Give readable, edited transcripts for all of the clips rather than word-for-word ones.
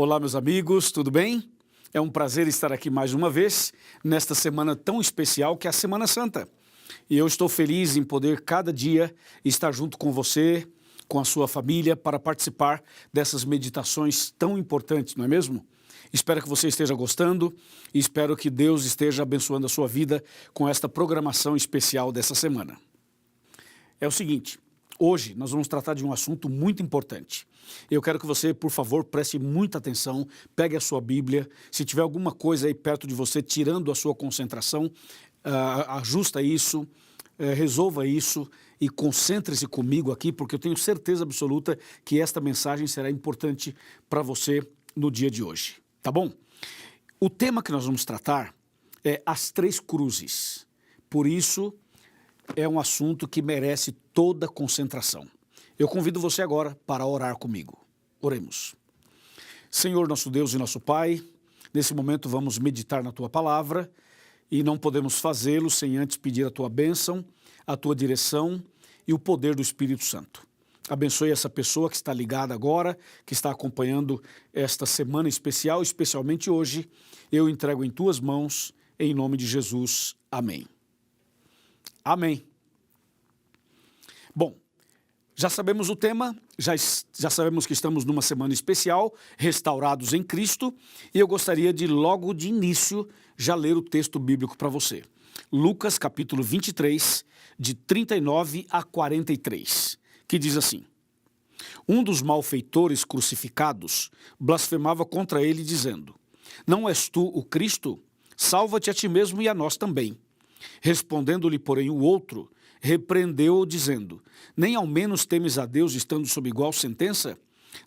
Olá, meus amigos, tudo bem? É um prazer estar aqui mais uma vez, nesta semana tão especial que é a Semana Santa. E eu estou feliz em poder, cada dia, estar junto com você, com a sua família, para participar dessas meditações tão importantes, não é mesmo? Espero que você esteja gostando e espero que Deus esteja abençoando a sua vida com esta programação especial dessa semana. É o seguinte, hoje nós vamos tratar de um assunto muito importante. Eu quero que você, por favor, preste muita atenção, pegue a sua Bíblia, se tiver alguma coisa aí perto de você, tirando a sua concentração, ajusta isso, resolva isso e concentre-se comigo aqui, porque eu tenho certeza absoluta que esta mensagem será importante para você no dia de hoje, tá bom? O tema que nós vamos tratar é as três cruzes, por isso é um assunto que merece toda a concentração. Eu convido você agora para orar comigo. Oremos. Senhor, nosso Deus e nosso Pai, nesse momento vamos meditar na Tua Palavra e não podemos fazê-lo sem antes pedir a Tua bênção, a Tua direção e o poder do Espírito Santo. Abençoe essa pessoa que está ligada agora, que está acompanhando esta semana especial, especialmente hoje. Eu entrego em Tuas mãos, em nome de Jesus. Amém. Amém. Bom, já sabemos o tema, já sabemos que estamos numa semana especial, restaurados em Cristo, e eu gostaria de logo de início já ler o texto bíblico para você. Lucas capítulo 23, de 39 a 43, que diz assim: Um dos malfeitores crucificados blasfemava contra ele dizendo: Não és tu o Cristo? Salva-te a ti mesmo e a nós também. Respondendo-lhe, porém, o outro, repreendeu-o, dizendo: Nem ao menos temes a Deus, estando sob igual sentença?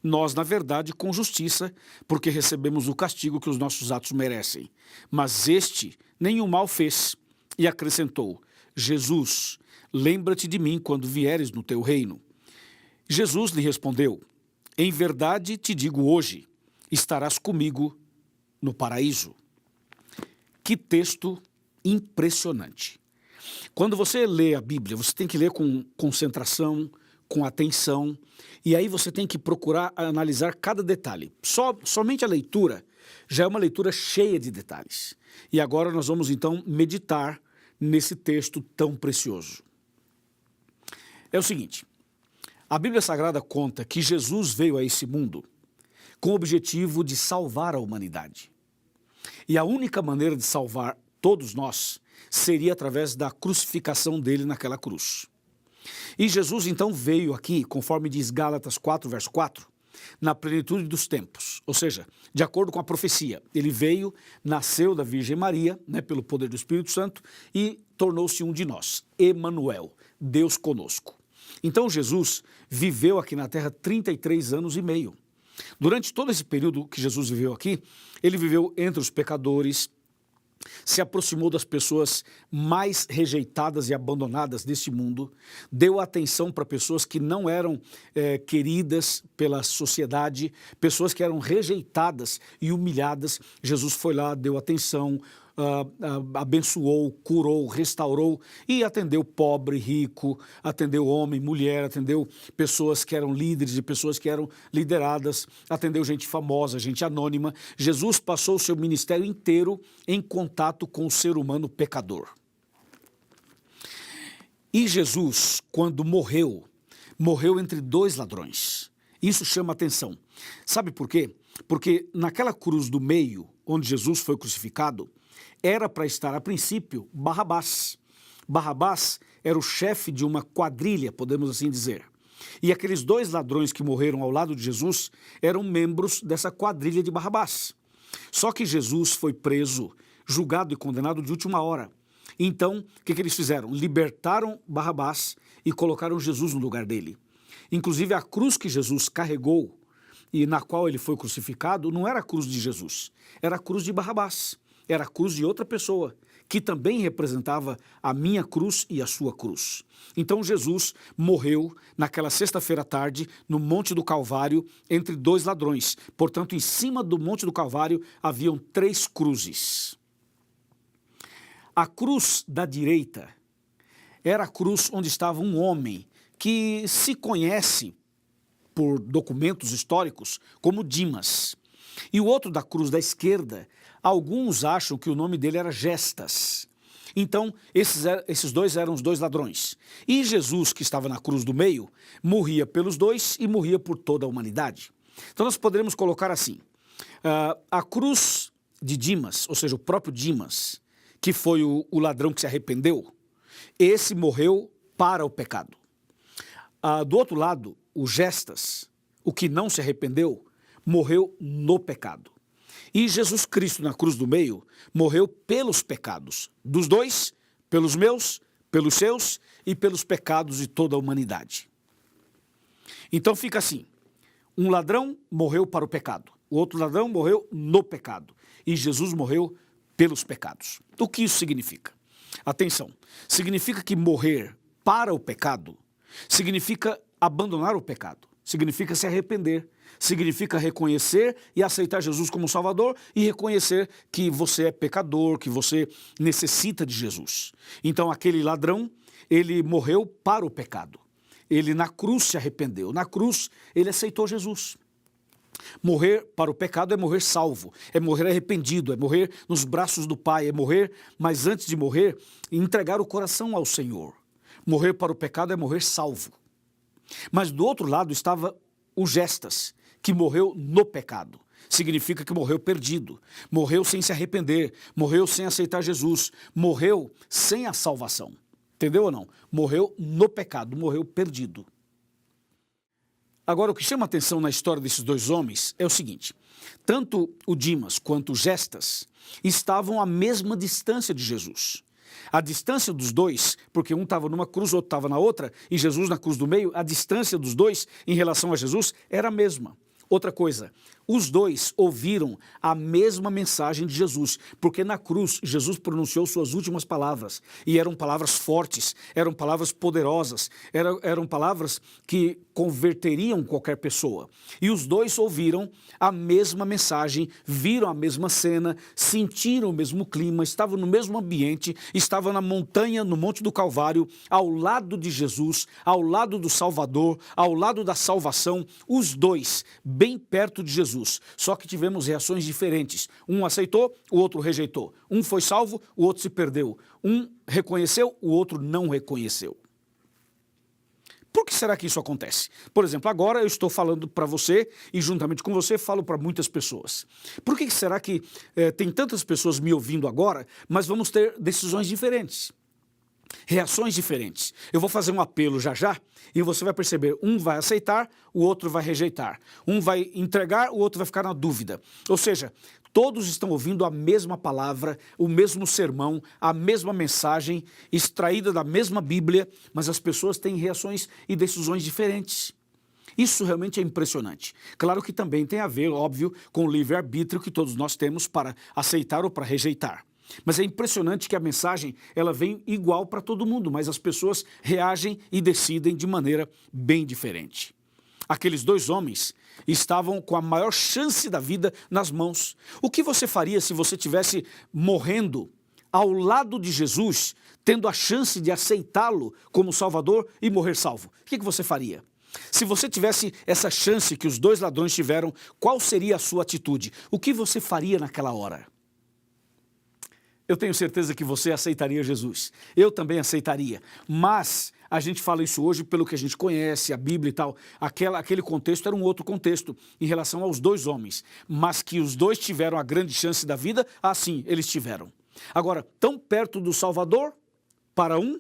Nós, na verdade, com justiça, porque recebemos o castigo que os nossos atos merecem. Mas este nenhum mal fez. E acrescentou: Jesus, lembra-te de mim quando vieres no teu reino. Jesus lhe respondeu: Em verdade te digo hoje, estarás comigo no paraíso. Que texto impressionante. Quando você lê a Bíblia, você tem que ler com concentração, com atenção, e aí você tem que procurar analisar cada detalhe. Somente a leitura já é uma leitura cheia de detalhes. E agora nós vamos então meditar nesse texto tão precioso. É o seguinte, a Bíblia Sagrada conta que Jesus veio a esse mundo com o objetivo de salvar a humanidade. E a única maneira de salvar todos nós seria através da crucificação dele naquela cruz. E Jesus então veio aqui, conforme diz Gálatas 4, verso 4, na plenitude dos tempos, ou seja, de acordo com a profecia. Ele veio, nasceu da Virgem Maria, pelo poder do Espírito Santo, e tornou-se um de nós, Emanuel, Deus conosco. Então Jesus viveu aqui na terra 33 anos e meio. Durante todo esse período que Jesus viveu aqui, ele viveu entre os pecadores, se aproximou das pessoas mais rejeitadas e abandonadas deste mundo, deu atenção para pessoas que não eram queridas pela sociedade, pessoas que eram rejeitadas e humilhadas. Jesus foi lá, deu atenção, abençoou, curou, restaurou e atendeu pobre, rico, atendeu homem, mulher, atendeu pessoas que eram líderes e pessoas que eram lideradas, atendeu gente famosa, gente anônima. Jesus passou o seu ministério inteiro em contato com o ser humano pecador. E Jesus, quando morreu entre dois ladrões. Isso chama atenção. Sabe por quê? Porque naquela cruz do meio, onde Jesus foi crucificado, era para estar, a princípio, Barrabás. Barrabás era o chefe de uma quadrilha, podemos assim dizer. E aqueles dois ladrões que morreram ao lado de Jesus eram membros dessa quadrilha de Barrabás. Só que Jesus foi preso, julgado e condenado de última hora. Então, o que eles fizeram? Libertaram Barrabás e colocaram Jesus no lugar dele. Inclusive, a cruz que Jesus carregou e na qual ele foi crucificado não era a cruz de Jesus, era a cruz de Barrabás. Era a cruz de outra pessoa, que também representava a minha cruz e a sua cruz. Então Jesus morreu naquela sexta-feira à tarde, no Monte do Calvário, entre dois ladrões. Portanto, em cima do Monte do Calvário haviam três cruzes. A cruz da direita era a cruz onde estava um homem que se conhece por documentos históricos como Dimas. E o outro da cruz da esquerda, alguns acham que o nome dele era Gestas. Então, esses dois eram os dois ladrões. E Jesus, que estava na cruz do meio, morria pelos dois e morria por toda a humanidade. Então, nós poderíamos colocar assim, a cruz de Dimas, ou seja, o próprio Dimas, que foi o ladrão que se arrependeu, esse morreu para o pecado. Do outro lado, o Gestas, o que não se arrependeu, morreu no pecado. E Jesus Cristo, na cruz do meio, morreu pelos pecados dos dois, pelos meus, pelos seus e pelos pecados de toda a humanidade. Então fica assim, um ladrão morreu para o pecado, o outro ladrão morreu no pecado, e Jesus morreu pelos pecados. O que isso significa? Atenção, significa que morrer para o pecado significa abandonar o pecado, significa se arrepender, significa reconhecer e aceitar Jesus como Salvador e reconhecer que você é pecador, que você necessita de Jesus. Então aquele ladrão, ele morreu para o pecado. Ele na cruz se arrependeu, na cruz ele aceitou Jesus. Morrer para o pecado é morrer salvo, é morrer arrependido, é morrer nos braços do Pai, é morrer, mas antes de morrer, entregar o coração ao Senhor. Morrer para o pecado é morrer salvo. Mas do outro lado estava o Gestas, que morreu no pecado. Significa que morreu perdido, morreu sem se arrepender, morreu sem aceitar Jesus, morreu sem a salvação. Entendeu ou não? Morreu no pecado, morreu perdido. Agora, o que chama atenção na história desses dois homens é o seguinte, tanto o Dimas quanto o Gestas estavam à mesma distância de Jesus. A distância dos dois, porque um estava numa cruz, o outro estava na outra, e Jesus na cruz do meio, a distância dos dois em relação a Jesus era a mesma. Outra coisa, os dois ouviram a mesma mensagem de Jesus, porque na cruz Jesus pronunciou suas últimas palavras, e eram palavras fortes, eram palavras poderosas, eram palavras que converteriam qualquer pessoa. E os dois ouviram a mesma mensagem, viram a mesma cena, sentiram o mesmo clima, estavam no mesmo ambiente, estavam na montanha, no Monte do Calvário, ao lado de Jesus, ao lado do Salvador, ao lado da salvação, os dois, bem perto de Jesus, só que tivemos reações diferentes. Um aceitou, o outro rejeitou. Um foi salvo, o outro se perdeu. Um reconheceu, o outro não reconheceu. Por que será que isso acontece? Por exemplo, agora eu estou falando para você e juntamente com você falo para muitas pessoas. Por que será que tem tantas pessoas me ouvindo agora, mas vamos ter decisões diferentes? Reações diferentes. Eu vou fazer um apelo já já e você vai perceber, um vai aceitar, o outro vai rejeitar. Um vai entregar, o outro vai ficar na dúvida. Ou seja, todos estão ouvindo a mesma palavra, o mesmo sermão, a mesma mensagem, extraída da mesma Bíblia, mas as pessoas têm reações e decisões diferentes. Isso realmente é impressionante. Claro que também tem a ver, óbvio, com o livre-arbítrio que todos nós temos para aceitar ou para rejeitar. Mas é impressionante que a mensagem ela vem igual para todo mundo, mas as pessoas reagem e decidem de maneira bem diferente. Aqueles dois homens estavam com a maior chance da vida nas mãos. O que você faria se você estivesse morrendo ao lado de Jesus, tendo a chance de aceitá-lo como Salvador e morrer salvo? O que você faria? Se você tivesse essa chance que os dois ladrões tiveram, qual seria a sua atitude? O que você faria naquela hora? Eu tenho certeza que você aceitaria Jesus. Eu também aceitaria. Mas a gente fala isso hoje pelo que a gente conhece, a Bíblia e tal. Aquele contexto era um outro contexto em relação aos dois homens. Mas que os dois tiveram a grande chance da vida, sim, eles tiveram. Agora, tão perto do Salvador para um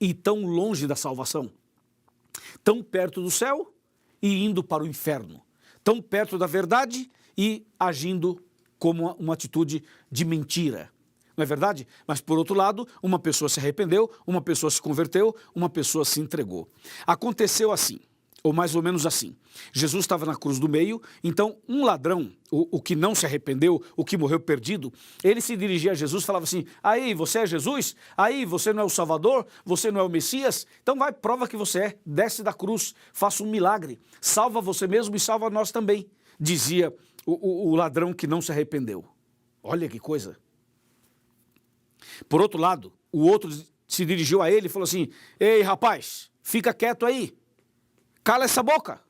e tão longe da salvação. Tão perto do céu e indo para o inferno. Tão perto da verdade e agindo como uma atitude de mentira. Não é verdade? Mas, por outro lado, uma pessoa se arrependeu, uma pessoa se converteu, uma pessoa se entregou. Aconteceu assim, ou mais ou menos assim. Jesus estava na cruz do meio, então um ladrão, o que não se arrependeu, o que morreu perdido, ele se dirigia a Jesus e falava assim, aí, você é Jesus? Aí, você não é o Salvador? Você não é o Messias? Então vai, prova que você é, desce da cruz, faça um milagre, salva você mesmo e salva nós também, dizia o ladrão que não se arrependeu. Olha que coisa. Por outro lado, o outro se dirigiu a ele e falou assim, ei rapaz, fica quieto aí, cala essa boca.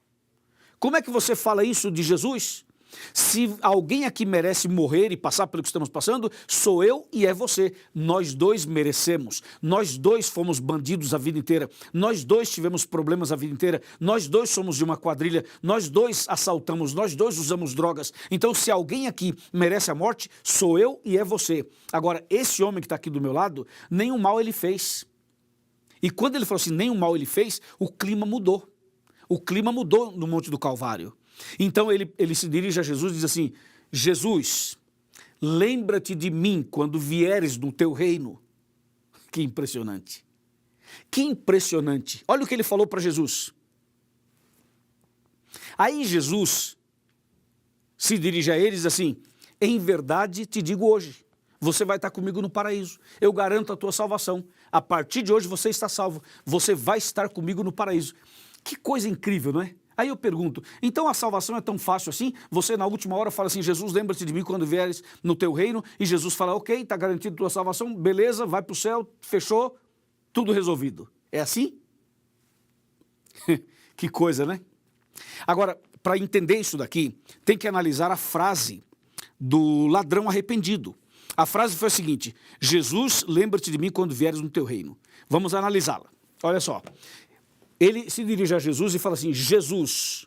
Como é que você fala isso de Jesus? Se alguém aqui merece morrer e passar pelo que estamos passando, sou eu e é você. Nós dois merecemos. Nós dois fomos bandidos a vida inteira. Nós dois tivemos problemas a vida inteira. Nós dois somos de uma quadrilha. Nós dois assaltamos. Nós dois usamos drogas. Então, se alguém aqui merece a morte, sou eu e é você. Agora, esse homem que está aqui do meu lado, nenhum mal ele fez. E quando ele falou assim, nenhum mal ele fez, o clima mudou. O clima mudou no Monte do Calvário. Então ele se dirige a Jesus e diz assim, Jesus, lembra-te de mim quando vieres no teu reino. Que impressionante. Que impressionante. Olha o que ele falou para Jesus. Aí Jesus se dirige a ele e diz assim, em verdade te digo hoje, você vai estar comigo no paraíso. Eu garanto a tua salvação. A partir de hoje você está salvo. Você vai estar comigo no paraíso. Que coisa incrível, não é? Aí eu pergunto, então a salvação é tão fácil assim? Você na última hora fala assim, Jesus, lembra-te de mim quando vieres no teu reino, e Jesus fala, ok, está garantido a tua salvação, beleza, vai para o céu, fechou, tudo resolvido. É assim? Que coisa, né? Agora, para entender isso daqui, tem que analisar a frase do ladrão arrependido. A frase foi a seguinte, Jesus, lembra-te de mim quando vieres no teu reino. Vamos analisá-la. Olha só. Ele se dirige a Jesus e fala assim, Jesus,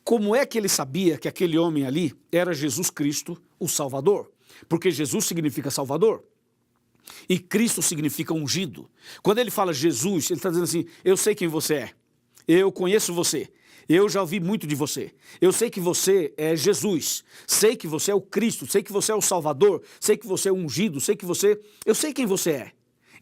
como é que ele sabia que aquele homem ali era Jesus Cristo, o Salvador? Porque Jesus significa Salvador e Cristo significa ungido. Quando ele fala Jesus, ele está dizendo assim, eu sei quem você é, eu conheço você, eu já ouvi muito de você, eu sei que você é Jesus, sei que você é o Cristo, sei que você é o Salvador, sei que você é ungido, eu sei quem você é.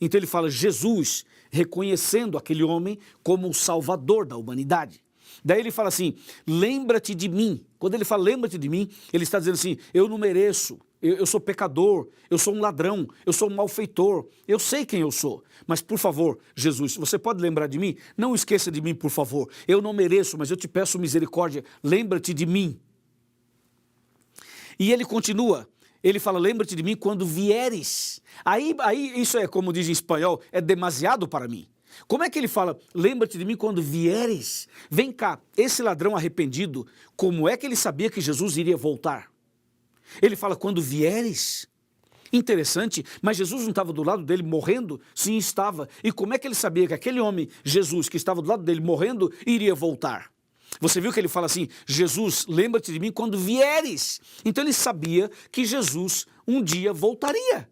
Então ele fala Jesus, reconhecendo aquele homem como o salvador da humanidade. Daí ele fala assim, lembra-te de mim. Quando ele fala lembra-te de mim, ele está dizendo assim, eu não mereço, eu sou pecador, eu sou um ladrão, eu sou um malfeitor, eu sei quem eu sou. Mas por favor, Jesus, você pode lembrar de mim? Não esqueça de mim, por favor. Eu não mereço, mas eu te peço misericórdia, lembra-te de mim. E ele continua. Ele fala, lembra-te de mim quando vieres. Aí isso é, como diz em espanhol, é demasiado para mim. Como é que ele fala, lembra-te de mim quando vieres? Vem cá, esse ladrão arrependido, como é que ele sabia que Jesus iria voltar? Ele fala, quando vieres? Interessante, mas Jesus não estava do lado dele morrendo? Sim, estava. E como é que ele sabia que aquele homem, Jesus, que estava do lado dele morrendo, iria voltar? Você viu que ele fala assim, Jesus, lembra-te de mim quando vieres. Então ele sabia que Jesus um dia voltaria.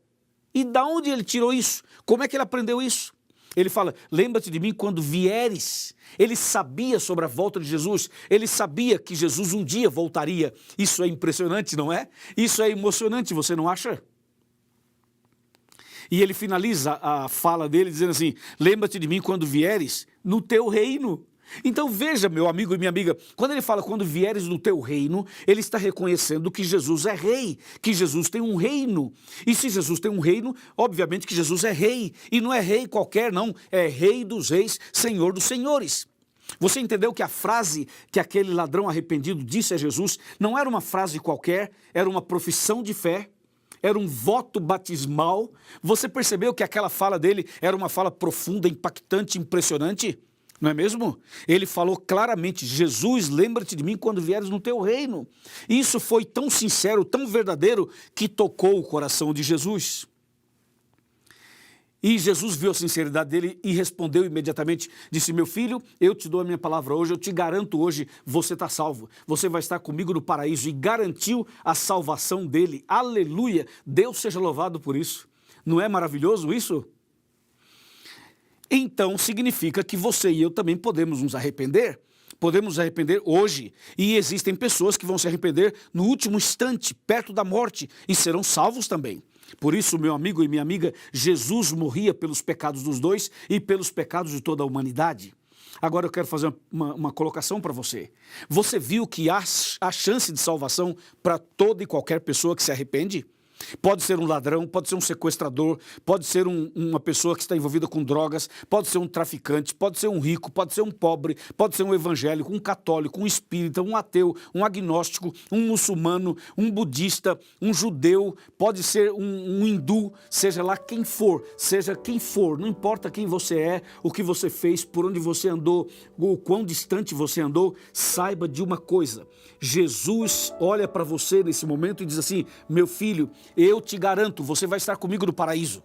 E da onde ele tirou isso? Como é que ele aprendeu isso? Ele fala, lembra-te de mim quando vieres. Ele sabia sobre a volta de Jesus, ele sabia que Jesus um dia voltaria. Isso é impressionante, não é? Isso é emocionante, você não acha? E ele finaliza a fala dele dizendo assim, lembra-te de mim quando vieres no teu reino. Então veja, meu amigo e minha amiga, quando ele fala quando vieres no teu reino, ele está reconhecendo que Jesus é rei, que Jesus tem um reino. E se Jesus tem um reino, obviamente que Jesus é rei. E não é rei qualquer não, é rei dos reis, senhor dos senhores. Você entendeu que a frase que aquele ladrão arrependido disse a Jesus não era uma frase qualquer, era uma profissão de fé, era um voto batismal. Você percebeu que aquela fala dele era uma fala profunda, impactante, impressionante? Não é mesmo? Ele falou claramente, Jesus, lembra-te de mim quando vieres no teu reino. Isso foi tão sincero, tão verdadeiro, que tocou o coração de Jesus. E Jesus viu a sinceridade dele e respondeu imediatamente, disse, meu filho, eu te dou a minha palavra hoje, eu te garanto hoje, você está salvo. Você vai estar comigo no paraíso, e garantiu a salvação dele. Aleluia! Deus seja louvado por isso. Não é maravilhoso isso? Então significa que você e eu também podemos nos arrepender. Podemos nos arrepender hoje. E existem pessoas que vão se arrepender no último instante, perto da morte, e serão salvos também. Por isso, meu amigo e minha amiga, Jesus morria pelos pecados dos dois e pelos pecados de toda a humanidade. Agora eu quero fazer uma colocação para você. Você viu que há chance de salvação para toda e qualquer pessoa que se arrepende? Pode ser um ladrão, pode ser um sequestrador, pode ser uma pessoa que está envolvida com drogas, pode ser um traficante, pode ser um rico, pode ser um pobre, pode ser um evangélico, um católico, um espírita, um ateu, um agnóstico, um muçulmano, um budista, um judeu, pode ser um hindu, seja lá quem for, não importa quem você é, o que você fez, por onde você andou, o quão distante você andou, saiba de uma coisa: Jesus olha para você nesse momento e diz assim: meu filho, eu te garanto, você vai estar comigo no paraíso.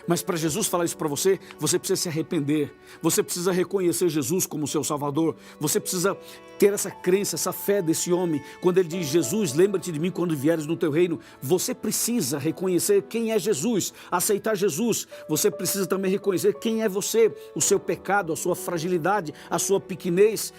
Mas para Jesus falar isso para você, você precisa se arrepender, você precisa reconhecer Jesus como seu Salvador, você precisa ter essa crença, essa fé desse homem. Quando ele diz: Jesus, lembra-te de mim quando vieres no teu reino, você precisa reconhecer quem é Jesus, aceitar Jesus. Você precisa também reconhecer quem é você, o seu pecado, a sua fragilidade, a sua pequenez,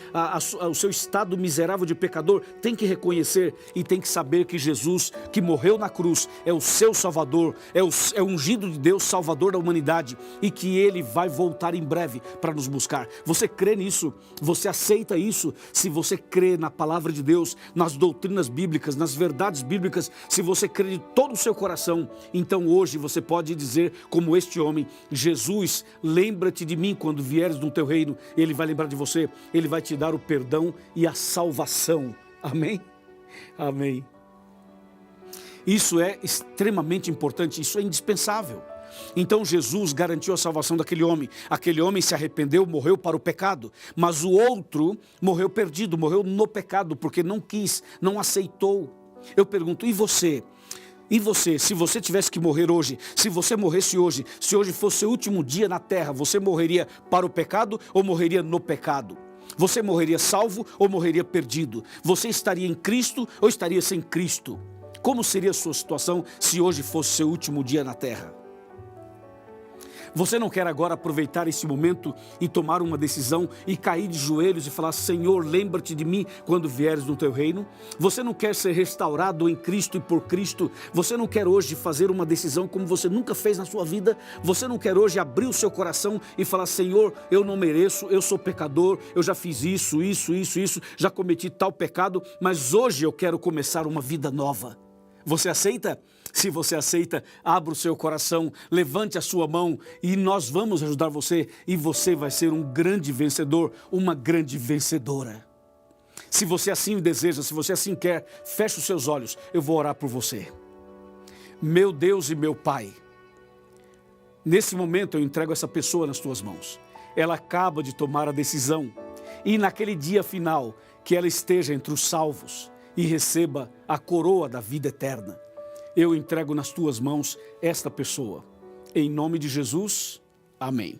o seu estado miserável de pecador. Tem que reconhecer e tem que saber que Jesus, que morreu na cruz, é o seu Salvador, é o ungido de Deus, Salvador da humanidade, e que ele vai voltar em breve para nos buscar. Você crê nisso? Você aceita isso? Se você crê na palavra de Deus, nas doutrinas bíblicas, nas verdades bíblicas, se você crê de todo o seu coração, então hoje você pode dizer como este homem: Jesus, lembra-te de mim quando vieres no teu reino. Ele vai lembrar de você, ele vai te dar o perdão e a salvação. Amém? Amém. Isso é extremamente importante, isso é indispensável. Então Jesus garantiu a salvação daquele homem. Aquele homem se arrependeu, morreu para o pecado. Mas o outro morreu perdido, morreu no pecado, porque não quis, não aceitou. Eu pergunto: e você? E você, se você tivesse que morrer hoje, se você morresse hoje, se hoje fosse o último dia na terra, você morreria para o pecado ou morreria no pecado? Você morreria salvo ou morreria perdido? Você estaria em Cristo ou estaria sem Cristo? Como seria a sua situação se hoje fosse seu último dia na terra? Você não quer agora aproveitar esse momento e tomar uma decisão e cair de joelhos e falar: Senhor, lembra-te de mim quando vieres no teu reino? Você não quer ser restaurado em Cristo e por Cristo? Você não quer hoje fazer uma decisão como você nunca fez na sua vida? Você não quer hoje abrir o seu coração e falar: Senhor, eu não mereço, eu sou pecador, eu já fiz isso, já cometi tal pecado, mas hoje eu quero começar uma vida nova. Você aceita? Se você aceita, abra o seu coração, levante a sua mão e nós vamos ajudar você, e você vai ser um grande vencedor, uma grande vencedora. Se você assim deseja, se você assim quer, feche os seus olhos, eu vou orar por você. Meu Deus e meu Pai, nesse momento eu entrego essa pessoa nas tuas mãos. Ela acaba de tomar a decisão, e naquele dia final, que ela esteja entre os salvos e receba a coroa da vida eterna. Eu entrego nas tuas mãos esta pessoa. Em nome de Jesus, amém.